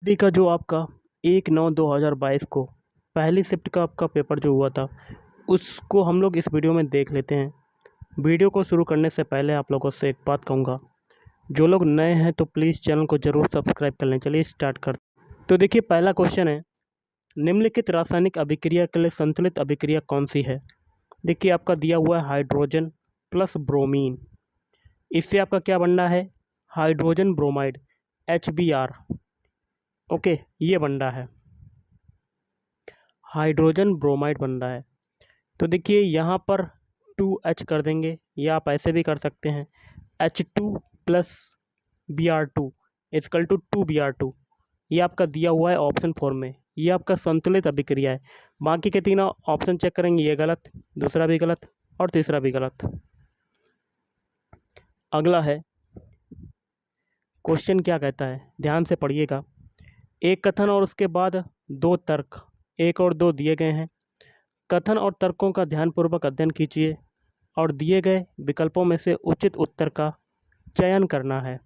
D का जो आपका 1/9/2022 को पहली शिफ्ट का आपका पेपर जो हुआ था उसको हम लोग इस वीडियो में देख लेते हैं। वीडियो को शुरू करने से पहले आप लोगों से एक बात कहूँगा, जो लोग नए हैं तो प्लीज़ चैनल को ज़रूर सब्सक्राइब कर लें। चलिए स्टार्ट कर। तो देखिए पहला क्वेश्चन है, निम्नलिखित रासायनिक अभिक्रिया के लिए संतुलित अभिक्रिया कौन सी है। देखिए आपका दिया हुआ है हाइड्रोजन प्लस ब्रोमीन। इससे आपका क्या बनना है, हाइड्रोजन ब्रोमाइड HBr। ओके, ये बन रहा है, हाइड्रोजन ब्रोमाइड बन रहा है। तो देखिए यहाँ पर 2H कर देंगे, या आप ऐसे भी कर सकते हैं H2 plus Br2 equal to 2Br2। ये आपका दिया हुआ है ऑप्शन 4 में, ये आपका संतुलित अभिक्रिया है। बाकी के तीनों ऑप्शन चेक करेंगे, ये गलत, दूसरा भी गलत और तीसरा भी गलत। अगला है क्वेश्चन, क्या कहता है, ध्यान से पढ़िएगा। एक कथन और उसके बाद दो तर्क 1 और 2 दिए गए हैं। कथन और तर्कों का ध्यानपूर्वक अध्ययन कीजिए और दिए गए विकल्पों में से उचित उत्तर का चयन करना है।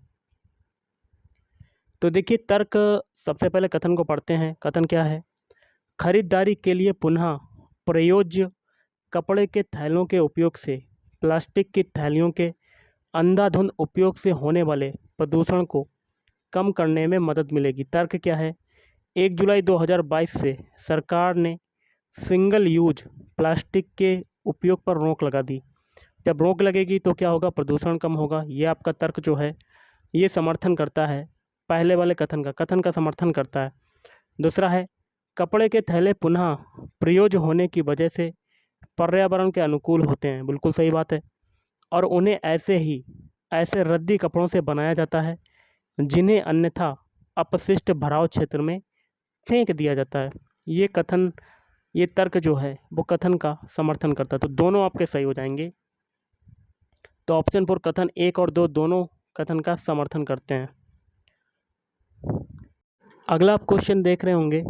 तो देखिए तर्क, सबसे पहले कथन को पढ़ते हैं। कथन क्या है, खरीदारी के लिए पुनः प्रयोज्य कपड़े के थैलों के उपयोग से प्लास्टिक की थैलियों के अंधाधुंध उपयोग से होने वाले प्रदूषण को कम करने में मदद मिलेगी। तर्क क्या है, 1 जुलाई 2022 से सरकार ने सिंगल यूज प्लास्टिक के उपयोग पर रोक लगा दी। जब रोक लगेगी तो क्या होगा, प्रदूषण कम होगा। ये आपका तर्क जो है ये समर्थन करता है पहले वाले कथन का समर्थन करता है। दूसरा है, कपड़े के थैले पुनः प्रयोज्य होने की वजह से पर्यावरण के अनुकूल होते हैं। बिल्कुल सही बात है। और उन्हें ऐसे रद्दी कपड़ों से बनाया जाता है जिन्हें अन्यथा अपशिष्ट भराव क्षेत्र में फेंक दिया जाता है। ये तर्क जो है वो कथन का समर्थन करता है। तो दोनों आपके सही हो जाएंगे। तो ऑप्शन 4 कथन 1 और 2 दोनों कथन का समर्थन करते हैं। अगला आप क्वेश्चन देख रहे होंगे,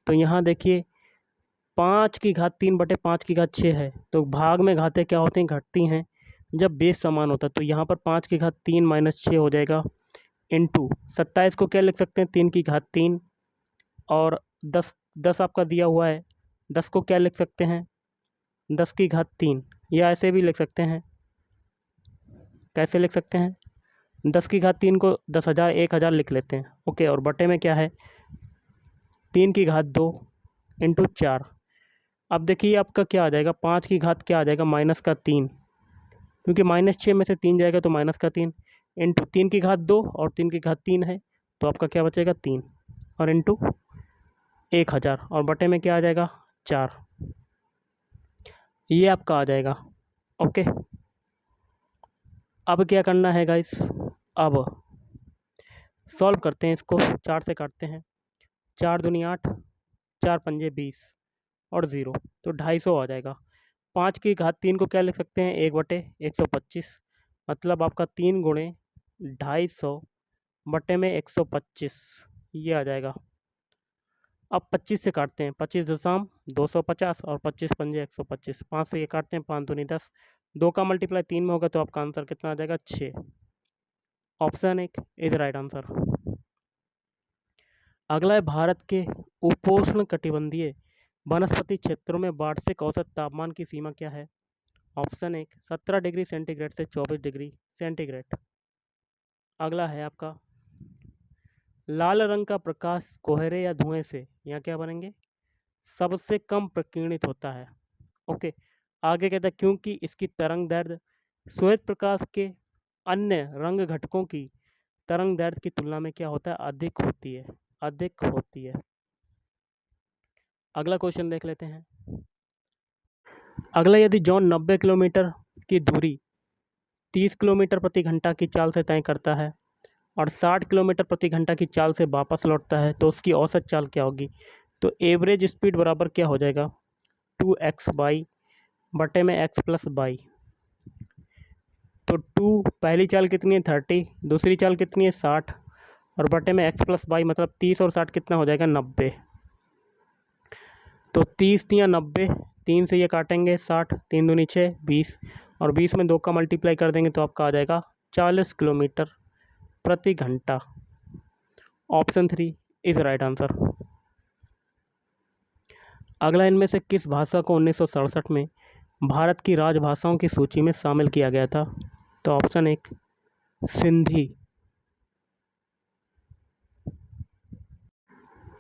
तो यहाँ देखिए 5/3/5/6 है। तो भाग में घातें क्या होती हैं, घटती हैं जब बेस समान होता है। तो यहाँ पर 5/3 - 6 हो जाएगा इंटू 27 को क्या लिख सकते हैं, 3/3। और 10 आपका दिया हुआ है, 10 को क्या लिख सकते हैं, 10/3, या ऐसे भी लिख सकते हैं। कैसे लिख सकते हैं, 10/3 को 10,000 1,000 लिख लेते हैं। ओके, और बटे में क्या है 3/2 इंटू 4। अब देखिए आपका क्या आ जाएगा, 5 क्या आ जाएगा, -3, क्योंकि -6 में से 3 जाएगा तो -3 इंटू 3/2 और 3/3 है तो आपका क्या बचेगा 3 और इंटू 1,000 और बटे में क्या आ जाएगा 4। ये आपका आ जाएगा। ओके, अब क्या करना है गाइस, अब सॉल्व करते हैं इसको। 4 से काटते हैं, 4 दूनी 8, 4 पंजे 20 और 0, तो 250 आ जाएगा। 5/3 को क्या लिख सकते हैं, 1/125, मतलब आपका 3 गुणे 250 बटे में 125, ये आ जाएगा। अब 25 से काटते हैं, 25 दशम 250 और 25 पंजे 125, 5 से ये काटते हैं, 5 दूनी 10, 2 का मल्टीप्लाई 3 में होगा तो आपका आंसर कितना आ जाएगा 6। Option 1 is right answer. अगला है, भारत के उपोष्ण कटिबंधीय वनस्पति क्षेत्रों में वार्षिक औसत तापमान की सीमा क्या है। ऑप्शन 1 17 डिग्री सेंटीग्रेड से 24 डिग्री सेंटीग्रेड। अगला है आपका, लाल रंग का प्रकाश कोहरे या धुएं से, यहाँ क्या बनेंगे, सबसे कम प्रकीर्णित होता है। ओके, आगे कहता है क्योंकि इसकी तरंग दैर्ध्य श्वेत प्रकाश के अन्य रंग घटकों की तरंग दैर्ध्य की तुलना में क्या होता है, अधिक होती है। अगला क्वेश्चन देख लेते हैं। अगला, यदि जॉन 90 किलोमीटर की दूरी 30 किलोमीटर प्रति घंटा की चाल से तय करता है और 60 किलोमीटर प्रति घंटा की चाल से वापस लौटता है तो उसकी औसत चाल क्या होगी। तो एवरेज स्पीड बराबर क्या हो जाएगा, 2x/, बटे में x + y। तो 2 पहली चाल कितनी है 30, दूसरी चाल कितनी है 60 और बटे में x + y, मतलब 30 और 60 कितना हो जाएगा 90। तो 30 या 90, 3 से ये काटेंगे 60, 3 दूनी 6 20 और 20 में 2 का मल्टीप्लाई कर देंगे तो आपका आ जाएगा 40 किलोमीटर प्रति घंटा। Option 3 is right answer. अगला, इनमें से किस भाषा को 1967 में भारत की राजभाषाओं की सूची में शामिल किया गया था? तो ऑप्शन 1 सिंधी।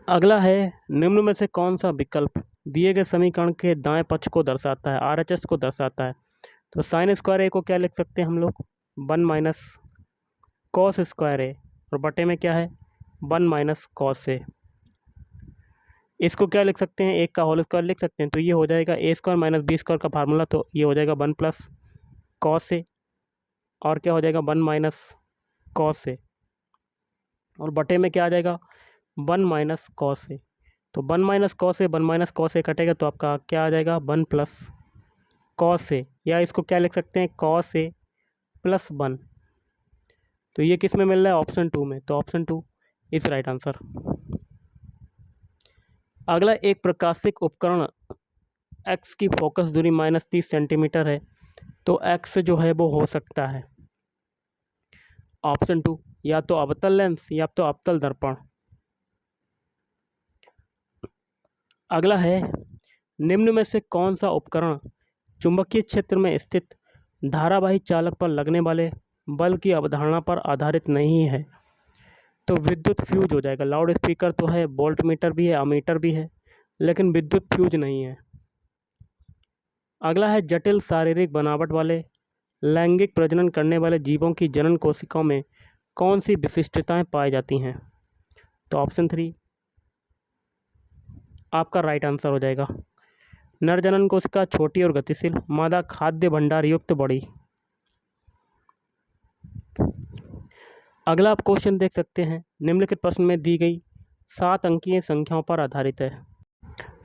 अगला है, निम्न में से कौन सा विकल्प दिए गए समीकरण के दाएं पक्ष को दर्शाता है, RHS को दर्शाता है? तो साइन स्क्वायर ए को क्या लिख सकते हैं हम लोग? 1 माइनस कॉस स्क्वायर ए, और बटे में क्या है? 1 माइनस कॉस ए। इसको क्या लिख सकते हैं? एक का होल स्क्वायर लिख सकते हैं, तो ये हो जाएगा ए स्क्वायर माइनस बी स्क्वायर का फार्मूला, तो ये हो जाएगा 1 प्लस कॉस ए, और क्या हो जाएगा? 1 माइनस कॉस ए, और बटे में क्या आ जाएगा? 1 माइनस कॉस ए। तो 1 minus cos A, 1 minus cos A कटेगा तो आपका क्या आ जाएगा? 1 प्लस कॉस ए, या इसको क्या लिख सकते हैं? Cos A plus 1। तो ये किस में मिल रहा है? ऑप्शन 2 में, तो ऑप्शन 2 इज राइट आंसर। अगला, एक प्रकाशिक उपकरण एक्स की फोकस दूरी -30 सेंटीमीटर है, तो एक्स जो है वो हो सकता है ऑप्शन 2 या तो अवतल लेंस या तो अवतल दर्पण। अगला है, निम्न में से कौन सा उपकरण चुंबकीय क्षेत्र में स्थित धारावाही चालक पर लगने वाले बल की अवधारणा पर आधारित नहीं है? तो विद्युत फ्यूज हो जाएगा। लाउड स्पीकर तो है, वोल्ट मीटर भी है, अमीटर भी है, लेकिन विद्युत फ्यूज नहीं है। अगला है, जटिल शारीरिक बनावट वाले लैंगिक प्रजनन करने वाले जीवों की जनन कोशिकाओं में कौन सी विशिष्टताएं पाई जाती हैं? तो ऑप्शन 3 आपका राइट आंसर हो जाएगा। नर जनन कोशिका छोटी और गतिशील, मादा खाद्य भंडार युक्त बड़ी। अगला आप क्वेश्चन देख सकते हैं, निम्नलिखित प्रश्न में दी गई 7 अंकीय संख्याओं पर आधारित है।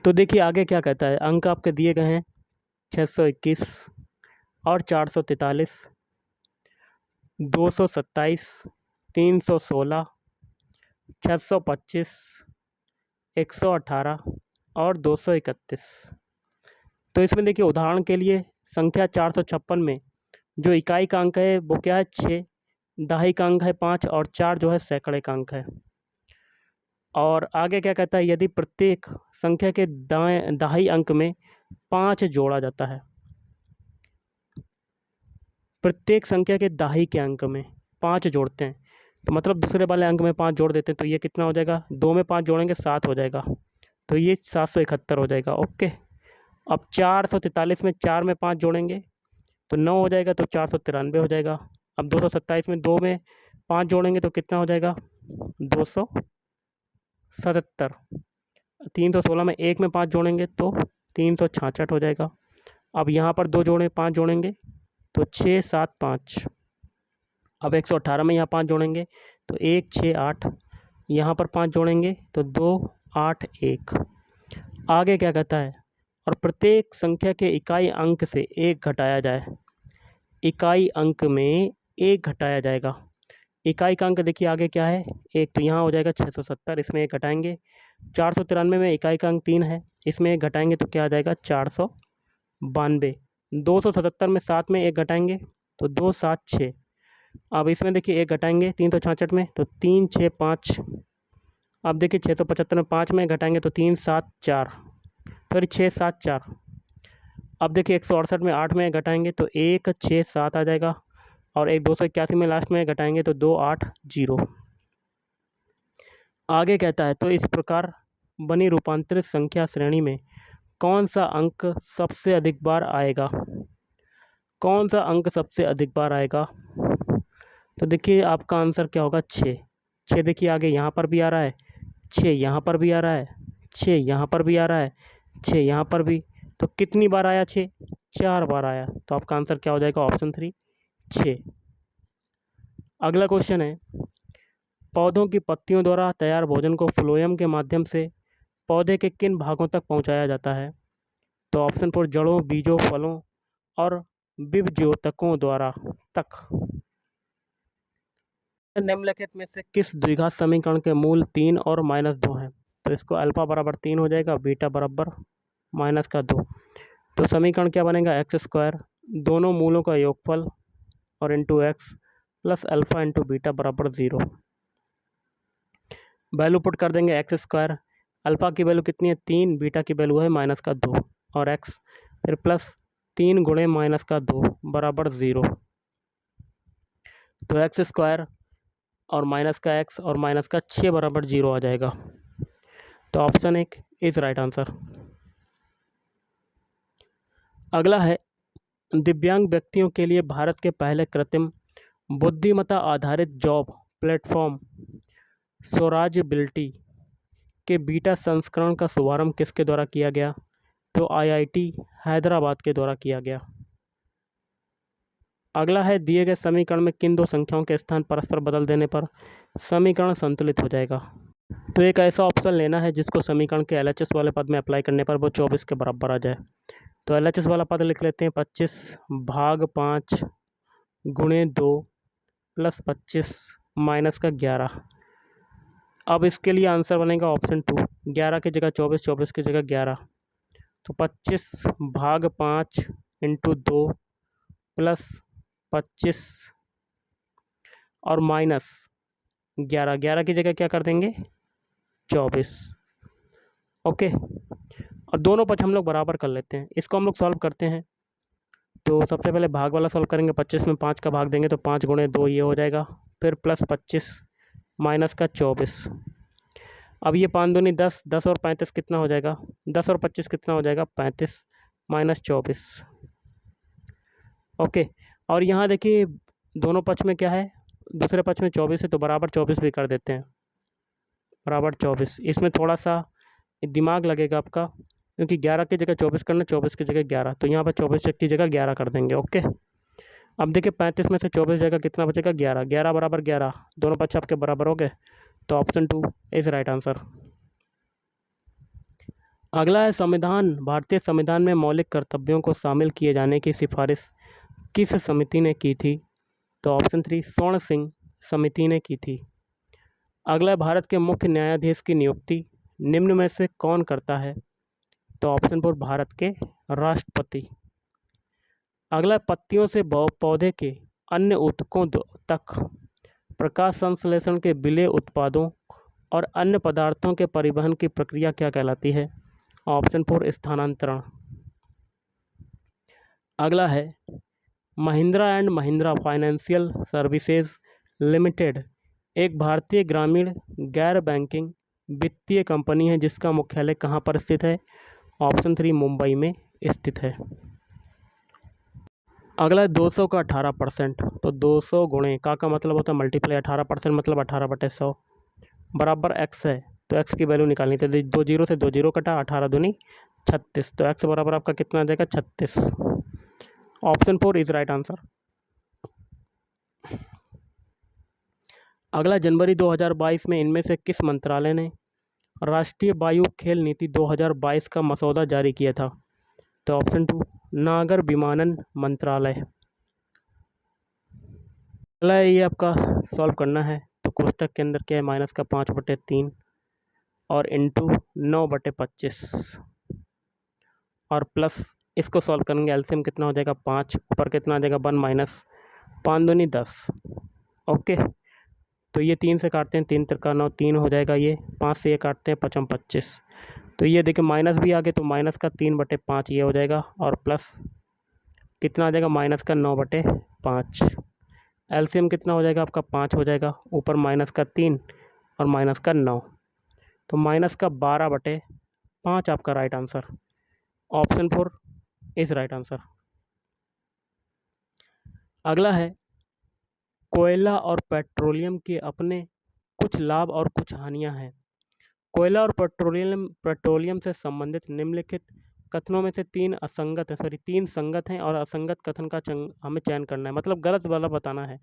तो देखिए आगे क्या कहता है। अंक आपके दिए गए हैं 621 और 443, 227, 316, 625, 118 और 231। तो इसमें देखिए उदाहरण के लिए संख्या 456 में जो इकाई का अंक है वो क्या है? 6, दहाई का अंक है 5, और 4 जो है सैकड़े का अंक है। और आगे क्या कहता है? यदि प्रत्येक संख्या के दहाई अंक में 5 जोड़ा जाता है, प्रत्येक संख्या के दहाई के अंक में 5 जोड़ते हैं, तो मतलब दूसरे वाले अंक में 5 जोड़ देते हैं, तो ये कितना हो जाएगा? 2 में 5 जोड़ेंगे 7 हो जाएगा, तो ये 771 हो जाएगा। ओके, अब 443 में 4 में 5 जोड़ेंगे तो 9 हो जाएगा, तो 493 हो जाएगा। अब 227 में 2 में 5 जोड़ेंगे तो कितना हो जाएगा? 277। 316 में 1 में 5 जोड़ेंगे तो 366 हो जाएगा। अब यहाँ पर 5 जोड़ेंगे तो 6 7 5। अब 118 में यहाँ 5 जोड़ेंगे तो 1 6 8, यहाँ पर 5 जोड़ेंगे तो 2 8 1। आगे क्या कहता है? और प्रत्येक संख्या के इकाई अंक से 1 घटाया जाए, इकाई अंक में 1 घटाया जाएगा। इकाई का अंक देखिए आगे क्या है? 1, तो यहाँ हो जाएगा 670, इसमें 1 घटाएंगे। 493 में इकाई का अंक 3 है, इसमें 1 घटाएंगे तो क्या आ जाएगा? 492। 277 में 7 में 1 घटाएंगे तो 2 7 6। अब इसमें देखिए 1 घटाएंगे 366 में तो 3 6 5। अब देखिए 675 में 5 में घटाएंगे तो 3 7 4, फिर 6 7 4। अब देखिए 168 में 8 में घटाएंगे तो 1 6 7 आ जाएगा, और 281 में लास्ट में घटाएंगे तो 2 8 0। आगे कहता है, तो इस प्रकार बनी रूपांतरित संख्या श्रेणी में कौन सा अंक सबसे अधिक बार आएगा? कौन सा अंक सबसे अधिक बार आएगा? तो देखिए आपका आंसर क्या होगा? 6। 6 देखिए आगे यहाँ पर भी आ रहा है, 6 यहाँ पर भी आ रहा है, 6 यहाँ पर भी आ रहा है, 6 यहाँ पर भी। तो कितनी बार आया? 6 4 बार आया, तो आपका आंसर क्या हो जाएगा? ऑप्शन 3 6। अगला क्वेश्चन है, पौधों की पत्तियों द्वारा तैयार भोजन को फ्लोएम के माध्यम से पौधे के किन भागों तक पहुंचाया जाता है? तो ऑप्शन 4 जड़ों, बीजों, फलों और विभज्योतकों द्वारा तक। निम्नलिखित में से किस द्विघात समीकरण के मूल 3 और -2 हैं? तो इसको अल्फा बराबर 3 हो जाएगा, बीटा बराबर -2। तो समीकरण क्या बनेगा? x² दोनों मूलों का योगफल और into x plus alpha into beta बराबर 0। वैल्यू पुट कर देंगे एक्स स्क्वायर, अल्फ़ा की वैल्यू कितनी है 3, बीटा की वैल्यू है -2 और एक्स, फिर प्लस 3 गुणे -2 बराबर 0। तो एक्स स्क्वायर और माइनस का एक्स और माइनस का 6 बराबर 0 आ जाएगा। तो ऑप्शन 1 इज राइट आंसर। अगला है दिव्यांग व्यक्तियों के लिए भारत के पहले कृत्रिम बुद्धिमत्ता आधारित जॉब प्लेटफॉर्म स्वराजबिलिटी के बीटा संस्करण का शुभारंभ किसके द्वारा किया गया? तो आईआईटी हैदराबाद के द्वारा किया गया। अगला है दिए गए समीकरण में किन दो संख्याओं के स्थान परस्पर बदल देने पर समीकरण संतुलित हो जाएगा? तो एक ऐसा ऑप्शन लेना है जिसको समीकरण के एलएचएस वाले पद में अप्लाई करने पर वो 24 के बराबर आ जाए। तो एलएचएस वाला पद लिख लेते हैं 25 भाग 5 गुणे 2 प्लस 25 माइनस का 11। अब इसके लिए आंसर बनेगा ऑप्शन 2, 11 की जगह 24, 24 की जगह 11। तो 25 भाग 5 इंटू 2 प्लस 25 और माइनस 11, 11 की जगह क्या कर देंगे 24। ओके, और दोनों पक्ष हम लोग बराबर कर लेते हैं। इसको हम लोग सॉल्व करते हैं। तो सबसे पहले भाग वाला सॉल्व करेंगे, 25 में 5 का भाग देंगे तो 5 गुणे 2 ये हो जाएगा, फिर प्लस 25 माइनस का 24। अब ये 5 दूनी 10, 10 और 35 कितना हो जाएगा, 10 और 25 कितना हो जाएगा 35 माइनस 24। ओके, और यहाँ देखिए दोनों पक्ष में क्या है, दूसरे पक्ष में 24 है तो बराबर 24 भी कर देते हैं, बराबर 24। इसमें थोड़ा सा दिमाग लगेगा आपका, क्योंकि 11 की जगह 24 करना, 24 की जगह 11, तो यहाँ पर 24 की जगह 11 कर देंगे। ओके, अब देखिए 35 में से 24 जगह कितना बचेगा 11, 11 बराबर 11, दोनों पक्ष आपके बराबर हो गए। तो ऑप्शन 2 इज राइट आंसर। अगला है संविधान, भारतीय संविधान में मौलिक कर्तव्यों को शामिल किए जाने की सिफारिश किस समिति ने की थी? तो ऑप्शन 3 स्वर्ण सिंह समिति ने की थी। अगला है भारत के मुख्य न्यायाधीश की नियुक्ति निम्न में से कौन करता है? तो ऑप्शन 4 भारत के राष्ट्रपति। अगला है पत्तियों से पौधे के अन्य ऊतकों तक प्रकाश संश्लेषण के विलेय उत्पादों और अन्य पदार्थों के परिवहन की प्रक्रिया क्या कहलाती है? ऑप्शन 4 स्थानांतरण। अगला है Mahindra and Mahindra financial services limited एक भारतीय ग्रामीण गैर बैंकिंग वित्तीय कंपनी है जिसका मुख्यालय कहाँ पर स्थित है? ऑप्शन 3 मुंबई में स्थित है। अगला है 200 का 18%, तो 200 गुणे का मतलब होता है मल्टीप्लाई 18%, मतलब 18/100 बराबर एक्स है। तो एक्स की वैल्यू निकालनी थी, 2 जीरो से 2 जीरो कटा, 18 दूनी 36, तो एक्स बराबर आपका कितना आ जाएगा 36। Option 4 is right answer. अगला जनवरी 2022 में इनमें से किस मंत्रालय ने राष्ट्रीय वायु खेल नीति 2022 का मसौदा जारी किया था? तो ऑप्शन 2 नागर विमानन मंत्रालय। अगला ये आपका सॉल्व करना है, तो कोष्टक के अंदर क्या है माइनस का 5/3 और इंटू 9/25 और प्लस इसको सॉल्व करेंगे, एलसीएम कितना हो जाएगा 5, ऊपर कितना आ जाएगा 1 माइनस 5 दूनी 10। ओके, तो ये 3 से काटते हैं, 3 तिरका 9, 3 हो जाएगा, ये 5 से ये काटते हैं 5 25, तो ये देखिए माइनस भी आ गए, तो माइनस का 3/5 ये हो जाएगा और प्लस कितना आ जाएगा माइनस का 9/5। एलसीएम कितना हो जाएगा आपका 5 हो जाएगा, ऊपर माइनस का 3 और माइनस का 9, तो माइनस का 12/5 आपका right answer. Option 4 is right answer. अगला है कोयला और पेट्रोलियम के अपने कुछ लाभ और कुछ हानियां हैं। कोयला और पेट्रोलियम से संबंधित निम्नलिखित कथनों में से 3 संगत हैं और असंगत कथन का हमें चयन करना है, मतलब गलत वाला बताना है।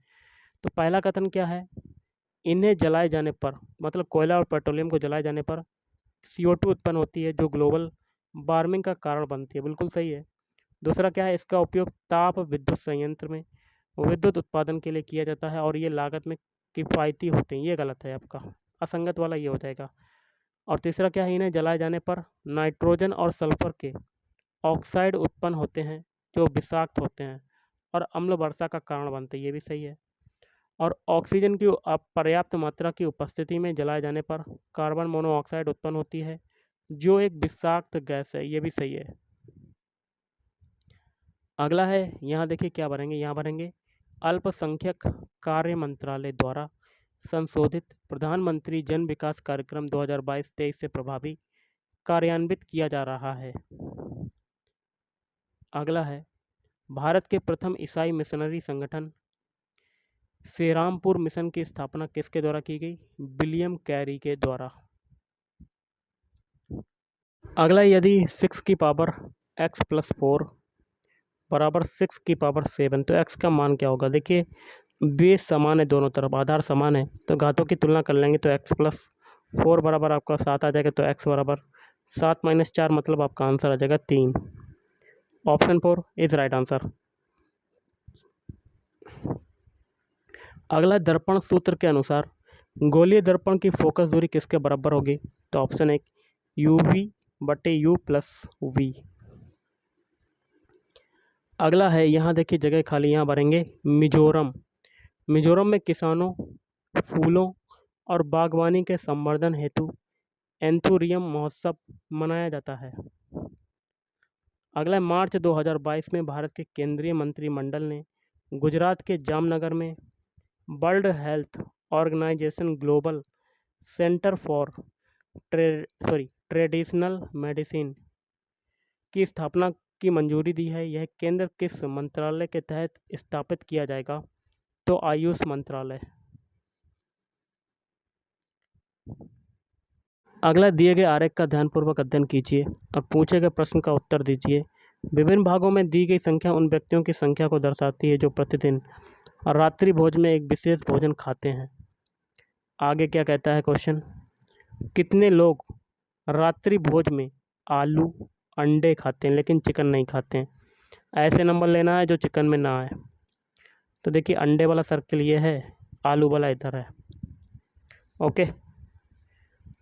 तो पहला कथन क्या है, इन्हें जलाए जाने पर, मतलब कोयला और पेट्रोलियम को जलाए जाने पर CO2 उत्पन्न होती है जो ग्लोबल वार्मिंग का कारण बनती है, बिल्कुल सही है। दूसरा क्या है, इसका उपयोग ताप विद्युत संयंत्र में विद्युत उत्पादन के लिए किया जाता है और ये लागत में किफ़ायती होते हैं, ये गलत है आपका, असंगत वाला ये हो जाएगा। और तीसरा क्या है, इन्हें जलाए जाने पर नाइट्रोजन और सल्फर के ऑक्साइड उत्पन्न होते हैं जो विषाक्त होते हैं और अम्ल वर्षा का कारण बनते हैं, ये भी सही है। और ऑक्सीजन की पर्याप्त मात्रा की उपस्थिति में जलाए जाने पर कार्बन मोनोऑक्साइड उत्पन्न होती है, जो एक विषाक्त गैस है। ये भी सही है। अगला है, यहाँ देखिए क्या भरेंगे, यहाँ भरेंगे अल्पसंख्यक कार्य मंत्रालय द्वारा संशोधित प्रधानमंत्री जन विकास कार्यक्रम 2022-23 से प्रभावी कार्यान्वित किया जा रहा है। अगला है, भारत के प्रथम ईसाई मिशनरी संगठन श्रीरामपुर मिशन की स्थापना किसके द्वारा की गई? विलियम कैरी के द्वारा। अगला, यदि 6 की पावर x + 4 बराबर 6 की पावर 7 तो x का मान क्या होगा? देखिए बेस समान है, दोनों तरफ आधार समान है, तो घातों की तुलना कर लेंगे तो x + 4 बराबर आपका 7 आ जाएगा, तो x बराबर 7 - 4 मतलब आपका आंसर आ जाएगा 3। Option 4 is right answer. अगला, दर्पण सूत्र के अनुसार गोलीय दर्पण की फोकस दूरी किसके बराबर होगी? तो ऑप्शन 1 UV/U + V। अगला है, यहाँ देखिए जगह खाली, यहाँ भरेंगे मिजोरम। मिजोरम में किसानों, फूलों और बागवानी के संवर्धन हेतु एंथूरियम महोत्सव मनाया जाता है। अगला, मार्च 2022 में भारत के केंद्रीय मंत्रिमंडल ने गुजरात के जामनगर में World Health Organization global centre for traditional medicine की स्थापना की मंजूरी दी है। यह केंद्र किस मंत्रालय के तहत स्थापित किया जाएगा? तो आयुष मंत्रालय। अगला, दिए गए आरेख का ध्यानपूर्वक अध्ययन कीजिए और पूछे गए प्रश्न का उत्तर दीजिए। विभिन्न भागों में दी गई संख्या उन व्यक्तियों की संख्या को दर्शाती है जो प्रतिदिन रात्रि भोज में एक विशेष भोजन खाते हैं। आगे क्या कहता है क्वेश्चन? कितने लोग रात्रि भोज में आलू अंडे खाते हैं लेकिन चिकन नहीं खाते हैं? ऐसे नंबर लेना है जो चिकन में ना आए। तो देखिए अंडे वाला सर्किल ये है, आलू वाला इधर है। ओके,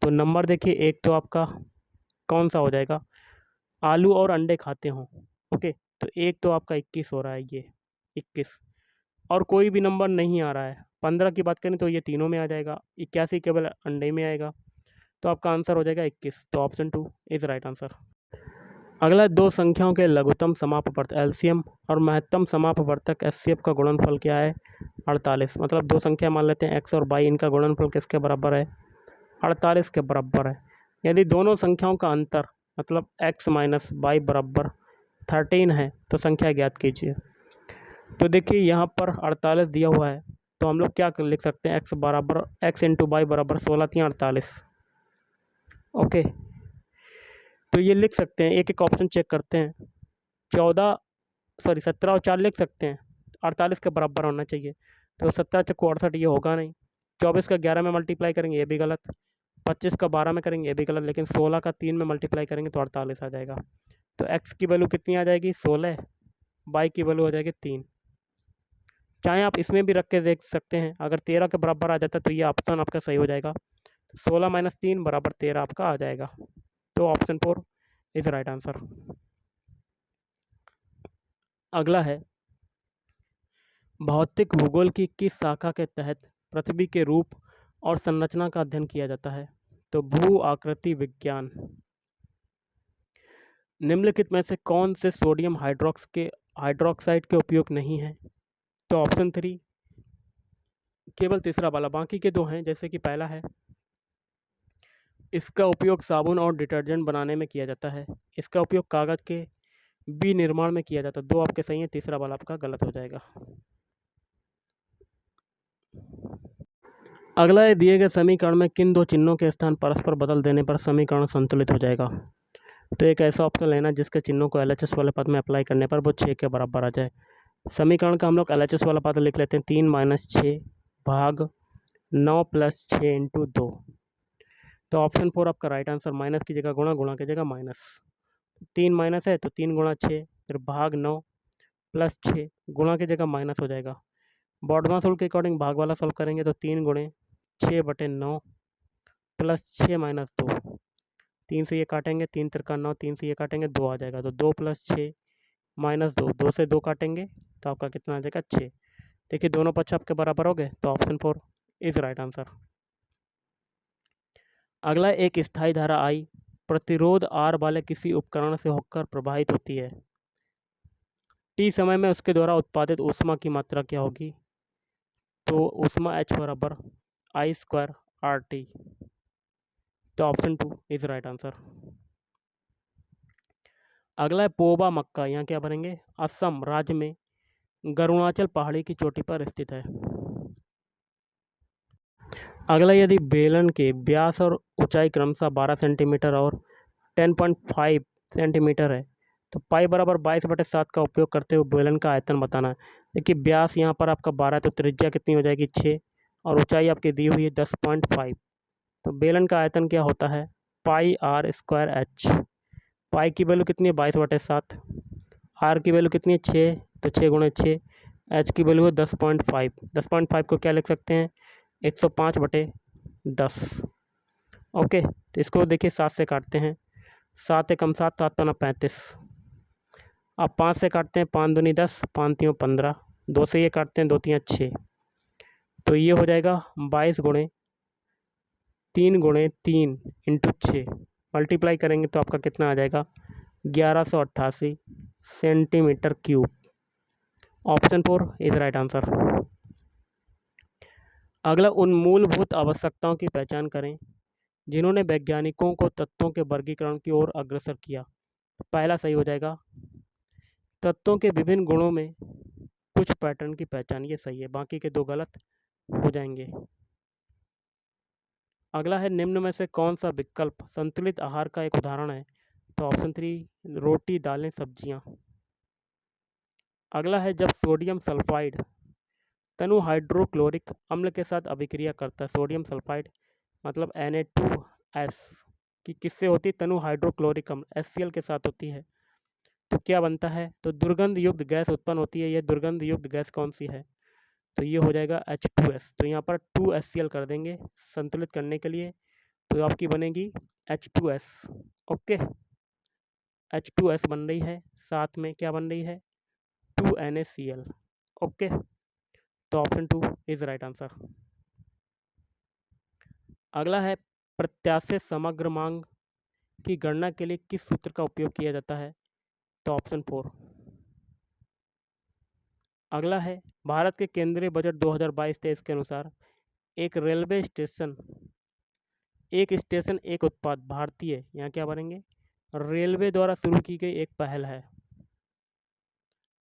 तो नंबर देखिए, एक तो आपका कौन सा हो जाएगा? आलू और अंडे खाते हों। ओके, तो एक तो आपका 21 हो रहा है, ये 21, और कोई भी नंबर नहीं आ रहा है। 15 की बात करें तो ये तीनों में आ जाएगा, 81 केवल अंडे में आएगा, तो आपका आंसर हो जाएगा 21। तो ऑप्शन 2 इज़ राइट आंसर। अगला, दो संख्याओं के लघुत्तम समापवर्तक एलसीएम और महत्तम समापवर्तक एचसीएफ का गुणनफल क्या है? 48। मतलब दो संख्या मान लेते हैं x और y, इनका गुणनफल किसके बराबर है? 48 के बराबर है। यदि दोनों संख्याओं का अंतर मतलब x - y बराबर 13 है तो संख्या ज्ञात कीजिए। तो देखिए यहाँ पर 48 दिया हुआ है, तो हम लोग क्या लिख सकते हैं? x × y बराबर 16 × 48। ओके, तो ये लिख सकते हैं, एक एक ऑप्शन चेक करते हैं। 17 और 4 लिख सकते हैं, 48 के बराबर होना चाहिए, तो 17 × 68 ये होगा नहीं। 24 का 11 में मल्टीप्लाई करेंगे ये भी गलत, 25 का 12 में करेंगे ये भी गलत, लेकिन 16 का 3 में मल्टीप्लाई करेंगे तो 48 आ जाएगा। तो x की वैल्यू कितनी आ जाएगी? 16, y की वैल्यू हो जाएगी 3। चाहे आप इसमें भी रख के देख सकते हैं, अगर 13 के बराबर आ जाता है तो ये ऑप्शन आपका सही हो जाएगा। 16 - 3 बराबर 13 आपका आ जाएगा, तो ऑप्शन 4 इज राइट आंसर। अगला है, भौतिक भूगोल की किस शाखा के तहत पृथ्वी के रूप और संरचना का अध्ययन किया जाता है? तो भू आकृति विज्ञान। निम्नलिखित में से कौन से सोडियम हाइड्रोक्साइड के उपयोग नहीं है? तो ऑप्शन 3 केवल तीसरा वाला, बाकी के दो हैं। जैसे कि पहला है, इसका उपयोग साबुन और डिटर्जेंट बनाने में किया जाता है। इसका उपयोग कागज़ के विनिर्माण में किया जाता है। दो आपके सही हैं, तीसरा वाला आपका गलत हो जाएगा। अगला है, दिए गए समीकरण में किन दो चिन्हों के स्थान परस्पर बदल देने पर समीकरण संतुलित हो जाएगा? तो एक ऐसा ऑप्शन लेना जिसके चिन्हों को LHS वाले पद में अप्लाई करने पर वो 6 के बराबर आ जाए। समीकरण का हम लोग LHS वाला पद लिख लेते हैं, 3 - 6 भाग 9 + 6 × 2। तो ऑप्शन 4 आपका राइट आंसर। माइनस की जगह गुणा, गुणा की जगह माइनस। 3 माइनस है तो 3 × 6, फिर भाग 9 + 6, गुणा की जगह माइनस हो जाएगा। बॉडमा सोल्व के अकॉर्डिंग भाग वाला सोल्व करेंगे तो 3 × 6/9 + 6 - 2, 3 से ये काटेंगे, 3 × 9, 3 से ये काटेंगे 2 आ जाएगा, तो 2 + 6 - 2, 2 से 2 काटेंगे तो आपका कितना आ जाएगा? 6। देखिए दोनों पक्ष आपके बराबर हो गए, तो ऑप्शन 4 इज राइट आंसर। अगला, एक स्थायी धारा I प्रतिरोध R वाले किसी उपकरण से होकर प्रवाहित होती है। T समय में उसके द्वारा उत्पादित ऊष्मा की मात्रा क्या होगी? तो ऊष्मा H बराबर I² RT, तो ऑप्शन 2 इज राइट आंसर। अगला है पोबा मक्का, यहाँ क्या भरेंगे? असम राज्य में गरुणाचल पहाड़ी की चोटी पर स्थित है। अगला, यदि बेलन के व्यास और ऊंचाई क्रमशः 12 सेंटीमीटर और 10.5 सेंटीमीटर है, तो पाई बराबर 22/7 का उपयोग करते हुए बेलन का आयतन बताना है। देखिए व्यास यहाँ पर आपका 12 है, तो त्रिज्या कितनी हो जाएगी? 6, और ऊंचाई आपकी दी हुई है 10.5। तो बेलन का आयतन क्या होता है? πr²h। पाई की वैल्यू कितनी है? 22/7। आर की वैल्यू कितनी है? 6, तो 6 × 6। एच की वैल्यू है 10.5। 10.5 को क्या लिख सकते हैं? 105/10। ओके, तो इसको देखिए 7 से काटते हैं। 7 एकम 7, 7 पन्ना 35। अब 5 से काटते हैं, 5 दूनी 10, 5 तीन 15। 2 से ये काटते हैं, 2 तीन 6। तो ये हो जाएगा 22 × 3 × 3 × 6। मल्टीप्लाई करेंगे तो आपका कितना आ जाएगा? 1188 centimetre cube. Option 4 is right answer. अगला, उन मूलभूत आवश्यकताओं की पहचान करें जिन्होंने वैज्ञानिकों को तत्वों के वर्गीकरण की ओर अग्रसर किया। पहला सही हो जाएगा, तत्वों के विभिन्न गुणों में कुछ पैटर्न की पहचान, ये सही है, बाकी के 2 गलत हो जाएंगे। अगला है, निम्न में से कौन सा विकल्प संतुलित आहार का एक उदाहरण है? तो ऑप्शन 3 रोटी, दालें, सब्जियां। अगला है, जब सोडियम सल्फाइड तनु हाइड्रोक्लोरिक अम्ल के साथ अभिक्रिया करता है, सोडियम सल्फाइड मतलब Na2S की किससे होती है? तनु हाइड्रोक्लोरिक अम्ल HCl के साथ होती है, तो क्या बनता है? तो दुर्गंध युक्त गैस उत्पन्न होती है। यह दुर्गंध युक्त गैस कौन सी है? तो ये हो जाएगा H2S। तो यहाँ पर 2HCl कर देंगे संतुलित करने के लिए, तो आपकी बनेगी H2S। ओके, H2S बन रही है, साथ में क्या बन रही है? 2NaCl। ओके, तो ऑप्शन 2 इज राइट आंसर। अगला है, प्रत्याशित समग्र मांग की गणना के लिए किस सूत्र का उपयोग किया जाता है? तो ऑप्शन 4। अगला है, भारत के केंद्रीय बजट 2022-23 के अनुसार एक स्टेशन एक उत्पाद भारतीय, यहाँ क्या बनेंगे? रेलवे द्वारा शुरू की गई एक पहल है।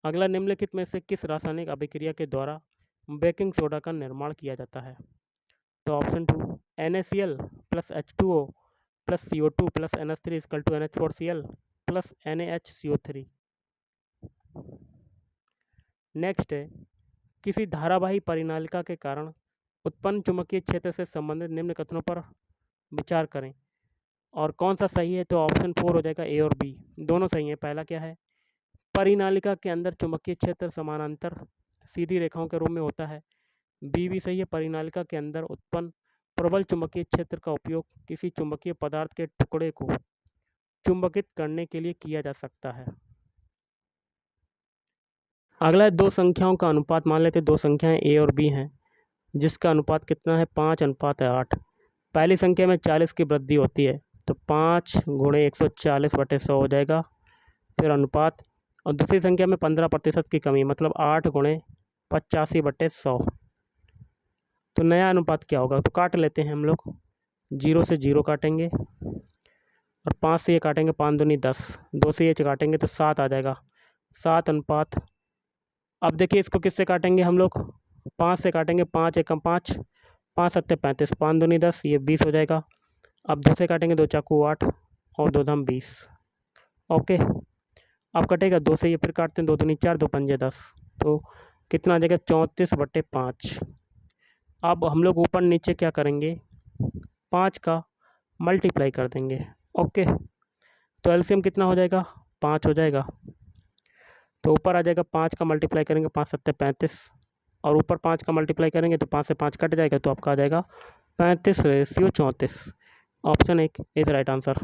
अगला, निम्नलिखित में से किस रासायनिक अभिक्रिया के द्वारा बेकिंग सोडा का निर्माण किया जाता है? तो option 2 NaCl + H2O + CO2 + NH3 = NH4Cl + NaHCO3। Next है, किसी धारावाही परिनालिका के कारण उत्पन्न चुंबकीय क्षेत्र से संबंधित निम्न कथनों पर विचार करें और कौन सा सही है? तो ऑप्शन 4 हो जाएगा, A और B दोनों सही है। पहला क्या है? परिनालिका के अंदर चुंबकीय क्षेत्र समानांतर सीधी रेखाओं के रूप में होता है। B भी सही है, परिनालिका के अंदर उत्पन्न प्रबल चुंबकीय क्षेत्र का उपयोग किसी चुंबकीय पदार्थ के टुकड़े को चुंबकित करने के लिए किया जा सकता है। अगला है, 2 संख्याओं का अनुपात मान लेते हैं। 2 संख्याएं A और B हैं, जिसका अनुपात कितना है? 5:8। पहली संख्या में 40 की वृद्धि होती है, तो 5 × 140/100 हो जाएगा फिर अनुपात, और दूसरी संख्या में 15% की कमी, मतलब 8 × 85/100। तो नया अनुपात क्या होगा? तो काट लेते हैं हम लोग, 0 से 0 काटेंगे और 5 से ये काटेंगे, 5 दूनी 10, 2 से ये काटेंगे तो 7 आ जाएगा, 7 अनुपात। अब देखिए इसको किससे काटेंगे हम लोग? 5 से काटेंगे, 5 एकम 5, 5 सत्ते 35, 5 दूनी 10, ये 20 हो जाएगा। अब 2 से काटेंगे, 2 चाकू 8 और 2 धाम 20। ओके, अब कटेगा 2 से, ये फिर काटते हैं, 2 दूनी 4, 2 पंजे 10, तो कितना आ जाएगा? 34/5। अब हम लोग ऊपर नीचे क्या करेंगे? 5 का मल्टीप्लाई कर देंगे। ओके, तो एलसीएम कितना हो जाएगा? 5 हो जाएगा, तो ऊपर आ जाएगा 5 का मल्टीप्लाई करेंगे, 5 सत्ते 35, और ऊपर 5 का मल्टीप्लाई करेंगे तो 5 से 5 कट जाएगा, तो आपका आ जाएगा 35/34। Option 1 is right answer.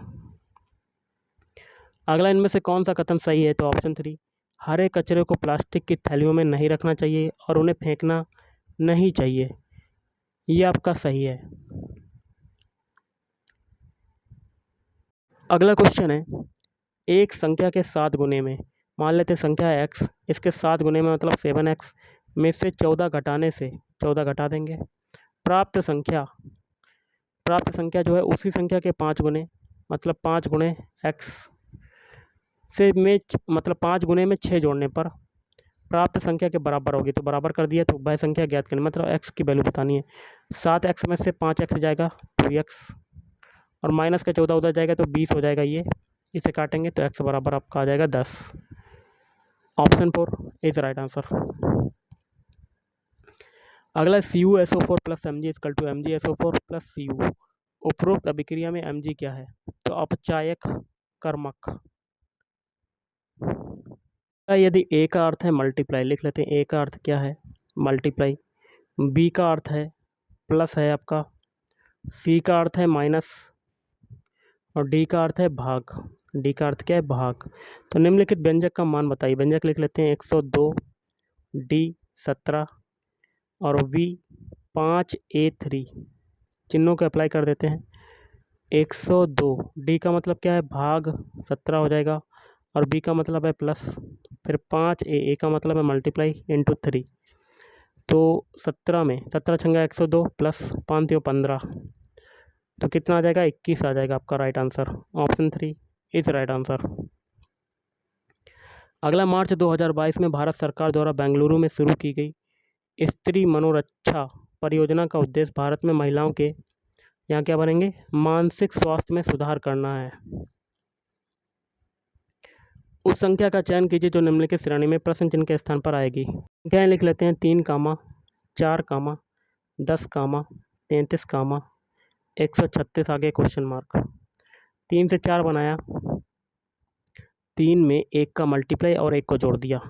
अगला, इनमें से कौन सा कथन सही है? तो ऑप्शन 3 हरे कचरे को प्लास्टिक की थैलियों में नहीं रखना चाहिए और उन्हें फेंकना नहीं चाहिए। ये आपका सही है। अगला क्वेश्चन है, एक संख्या के 7 गुने में, मान लेते हैं संख्या है x, इसके 7 गुने में मतलब 7x में से 14 घटाने से, 14 घटा देंगे, प्राप्त संख्या जो है उसी संख्या के 5 गुने, मतलब 5 गुणे x से में मतलब 5 गुने में 6 जोड़ने पर प्राप्त संख्या के बराबर होगी। तो बराबर कर दिया, तो वह संख्या ज्ञात करनी, मतलब x की वैल्यू बतानी है। 7x में से 5x जाएगा 2x, और माइनस का 14 उधर जाएगा तो 20 हो जाएगा। ये इसे काटेंगे तो x बराबर आपका आ जाएगा 10। Option 4 is right answer. अगला CuSO4 plus Mg equal to MgSO4 plus Cu। उपरोक्त अभिक्रिया में Mg क्या है? तो अपचायक कर्मक। यदि A का अर्थ है मल्टीप्लाई, लिख लेते हैं। A का अर्थ क्या है? मल्टीप्लाई। B का अर्थ है प्लस है आपका, C का अर्थ है माइनस, और D का अर्थ है भाग। D का अर्थ क्या है? भाग। तो निम्नलिखित व्यंजक का मान बताइए। व्यंजक लिख लेते हैं 102, D 17 और V 5A3। चिन्हों को अप्लाई कर देते हैं। 102, D का मतलब क्या है? भाग 17 हो जाएगा, और B का मतलब है प्लस, फिर 5A का मतलब है मल्टीप्लाई इंटू 3। तो 17 में 17 छंगा 102 प्लस 5 तो 15, तो कितना आ जाएगा? 21 आ जाएगा आपका right answer. Option 3 is right answer. अगला, मार्च 2022 में भारत सरकार द्वारा बेंगलुरु में शुरू की गई स्त्री मनोरक्षा परियोजना का उद्देश्य भारत में महिलाओं के, यहाँ क्या बनेंगे? मानसिक स्वास्थ्य में सुधार करना है। उस संख्या का चयन कीजिए जो निम्नलिखित श्रेणी में प्रश्न चिन्ह के स्थान पर आएगी। संख्याएं लिख लेते हैं 3, 4, 10, 33, 136, आगे क्वेश्चन मार्क। 3 से 4 बनाया, 3 में 1 का मल्टीप्लाई और 1 को जोड़ दिया।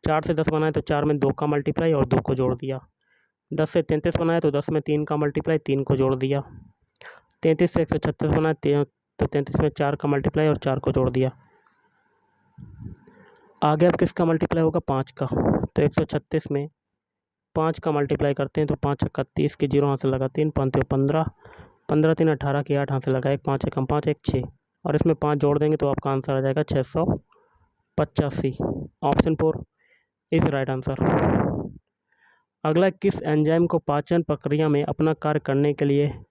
4 से 10 बनाया तो 4 में 2 का मल्टीप्लाई और 2 को जोड़ दिया। 10 से 33 बनाया तो 10 में 3 का मल्टीप्लाई, 3 को जोड़ दिया। 33 से 136 बनाया तो 33 में 4 का मल्टीप्लाई और 4 को जोड़ दिया। आगे अब किसका मल्टीप्लाई होगा? 5 का। तो 136 में 5 का मल्टीप्लाई करते हैं तो 5 छक्का 30 के 0 हाथ से लगा 3, 5 15, 15 3 18 के 8 हाथ से लगा 1, 5 एकम 5, 1 6, और इसमें 5 जोड़ देंगे तो आपका आंसर आ जाएगा 685। Option 4 is right answer. अगला, किस एंजाइम को पाचन प्रक्रिया में अपना कार्य करने के लिए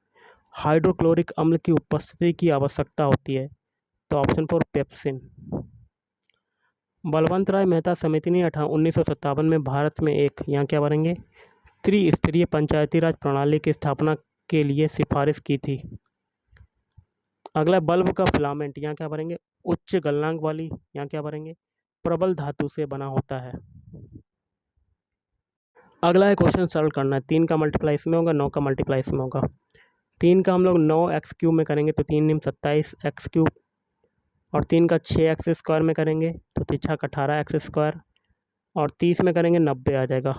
हाइड्रोक्लोरिक अम्ल की उपस्थिति की आवश्यकता होती है? तो ऑप्शन 4 पेप्सिन। बलवंत राय मेहता समिति ने 1957 में भारत में एक, यहाँ क्या बनेंगे? त्रिस्तरीय पंचायती राज प्रणाली की स्थापना के लिए सिफारिश की थी। अगला, बल्ब का फिलामेंट, यहाँ क्या भरेंगे? उच्च गलनांक वाली, यहाँ क्या भरेंगे? प्रबल धातु से बना होता है। अगला है क्वेश्चन सॉल्व करना है। 3 का मल्टीप्लाई इसमें होगा, 9 का मल्टीप्लाई इसमें होगा। 3 का हम लोग 9x³ में करेंगे तो 3 निम 27x³, और 3 का 6x स्क्वायर में करेंगे तो 3 18x स्क्वायर, और 30 में करेंगे 90 आ जाएगा,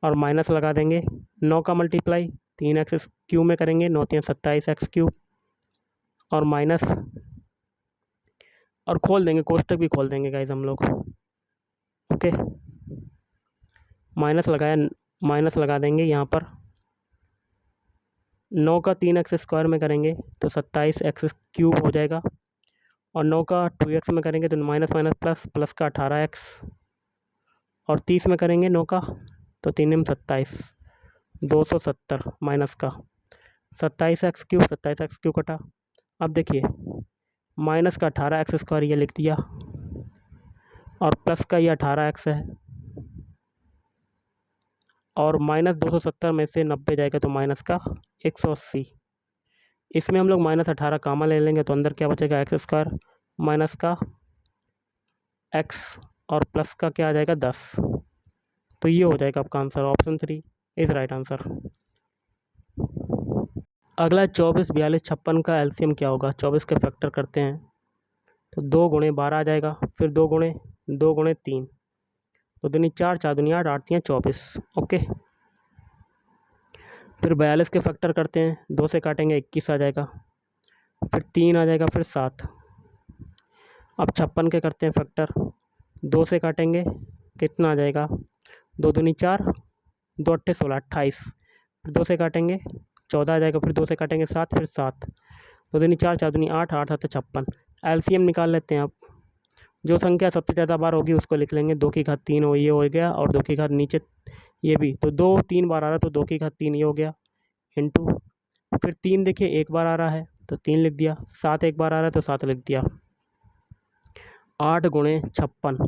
और माइनस लगा देंगे। 9 का मल्टीप्लाई 3x³ में करेंगे, 9 3 27x³, और माइनस, और खोल देंगे, कोष्टक भी खोल देंगे गाइज हम लोग। ओके, माइनस लगा देंगे यहाँ पर। 9 का 3x स्क्वायर में करेंगे तो 27x³ हो जाएगा, और 9 का 2x में करेंगे तो माइनस माइनस प्लस, प्लस का 18x, और 30 में करेंगे 9 का तो 3 27, 270 माइनस का 27x³ 27x³ कटा। अब देखिए, माइनस का 18x स्क्वायर ये लिख दिया, और प्लस का ये 18x है, और माइनस 270 में से 90 जाएगा तो माइनस का 180। इसमें हम लोग माइनस 18 कामा ले लेंगे तो अंदर क्या बचेगा? x स्क्वायर माइनस का x, और प्लस का क्या आ जाएगा? 10। तो ये हो जाएगा आपका answer. Option 3 is right answer. अगला, 24, 42, 56 का एलसीएम क्या होगा? 24 के फैक्टर करते हैं तो 2 गुणे 12 आ जाएगा, फिर 2 गुणे 3, तो दूनी 4, 4 दूनी 8, 8 24। ओके, फिर 42 के फैक्टर करते हैं, 2 से काटेंगे 21 आ जाएगा, फिर 3 आ जाएगा, फिर 7। अब 56 के करते हैं फैक्टर, 2 से काटेंगे कितना आ जाएगा, 2 दूनी 4, 2 अट्ठे 16, 28। फिर 2 से काटेंगे 14 आ जाएगा, फिर 2 से काटेंगे 7, फिर 7, 2 दूनी 4, 4 दूनी 8, 8 7 56। एलसीएम निकाल लेते हैं आप। जो संख्या सबसे ज़्यादा बार होगी उसको लिख लेंगे। 2 की घात 3 हो, ये हो गया, और 2 की घात नीचे ये भी, तो 2 3 बार आ रहा है तो 2 की घात 3 ये हो गया, इंटू फिर 3 देखिए एक बार आ रहा है तो 3 लिख दिया, 7 एक बार आ रहा है तो 7 लिख दिया। 8 गुणे 56,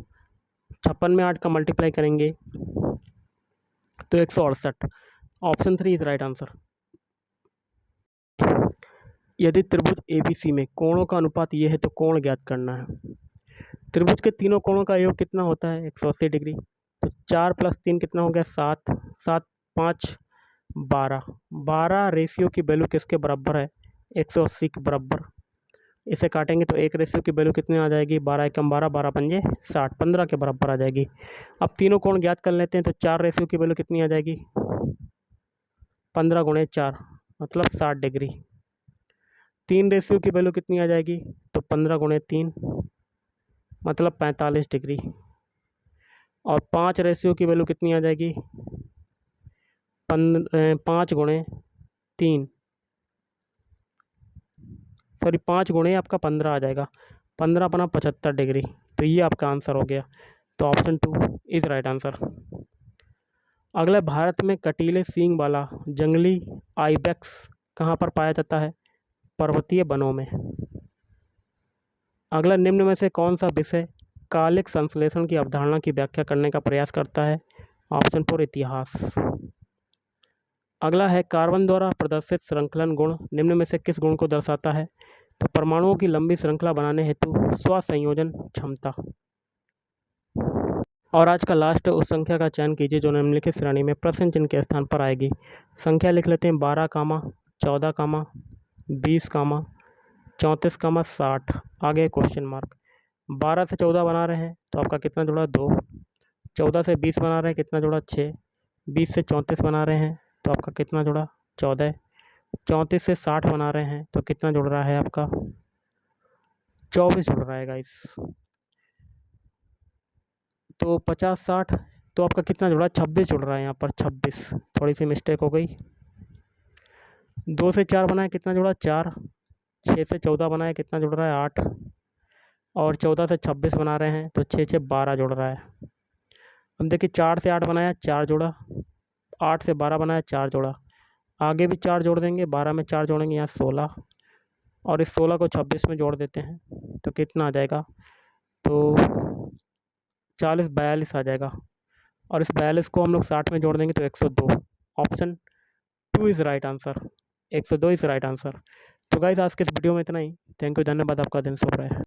56 में 8 का मल्टीप्लाई करेंगे तो 168। Option 3 is right answer. यदि त्रिभुज एबीसी में कोणों का अनुपात ये है तो कोण ज्ञात करना है। त्रिभुज के तीनों कोणों का योग कितना होता है, 180 डिग्री। तो 4 + 3 कितना हो गया, 7, 7 5 12, 12 रेशियो की वैल्यू किसके बराबर है, 180 के बराबर। इसे काटेंगे तो एक रेशियो की वैल्यू कितनी आ जाएगी, 12 एकम 12, 12 पंजे 60, 15 के बराबर आ जाएगी। अब तीनों कोण ज्ञात कर लेते हैं तो 4 रेशियो की वैल्यू कितनी आ जाएगी, 15 गुणे 4 मतलब 60 डिग्री। 3 रेशियो की वैल्यू कितनी आ जाएगी, तो 15 गुणे 3 मतलब 45 डिग्री। और 5 रेशियो की वैल्यू कितनी आ जाएगी, 5 गुणे 3, सॉरी 5 गुणे आपका 15 आ जाएगा, 15 बना 75 डिग्री। तो ये आपका आंसर हो गया। तो ऑप्शन 2 इज राइट आंसर। अगला, भारत में कटीले सींग वाला जंगली आइबेक्स कहाँ पर पाया जाता है, पर्वतीय वनों में। अगला, निम्न में से कौन सा विषय कालिक संश्लेषण की अवधारणा की व्याख्या करने का प्रयास करता है, ऑप्शन 4 इतिहास। अगला है, कार्बन द्वारा प्रदर्शित श्रृंखलन गुण निम्न में से किस गुण को दर्शाता है, तो परमाणुओं की लंबी श्रृंखला बनाने हेतु स्वसंयोजन क्षमता। और आज का लास्ट उस संख्या का चयन कीजिए जो निम्नलिखित श्रेणी में प्रश्न चिन्ह के स्थान पर आएगी। संख्या लिख लेते हैं, 12, 14, 20, 34, 60, आगे क्वेश्चन मार्क। 12 से 14 बना रहे हैं तो आपका कितना जुड़ा, 2। 14 से 20 बना रहे हैं, कितना जुड़ा, 6। 20 से 34 बना रहे हैं तो आपका कितना जुड़ा, 14। 34 से 60 बना रहे हैं तो कितना जुड़ रहा है आपका, 24 जुड़ रहा है गाइस। तो 50 60 तो आपका कितना जुड़ा, 26 जुड़ रहा है यहाँ पर, 26, थोड़ी सी मिस्टेक हो गई। 2 से 4 बनाए, कितना जुड़ा, 4। 6 से 14 बनाए, कितना जुड़ रहा है, 8। और 14 से 26 बना रहे हैं तो 6 से 12 जुड़ रहा है। अब देखिए, 4 से 8 बनाया, 4 जोड़ा। 8 से 12 बनाया, 4 जोड़ा। आगे भी 4 जोड़ देंगे, 12 में 4 जोड़ेंगे, यहाँ 16। और इस 16 को 26 में जोड़ देते हैं तो कितना आ जाएगा, तो 40 42 आ जाएगा। और इस 42 को हम लोग 60 में जोड़ देंगे तो 102। Option 2 is right answer, 102 is right answer. तो गाइस, आज के इस वीडियो में इतना ही। थैंक यू, धन्यवाद, आपका दिन शुभ रहे।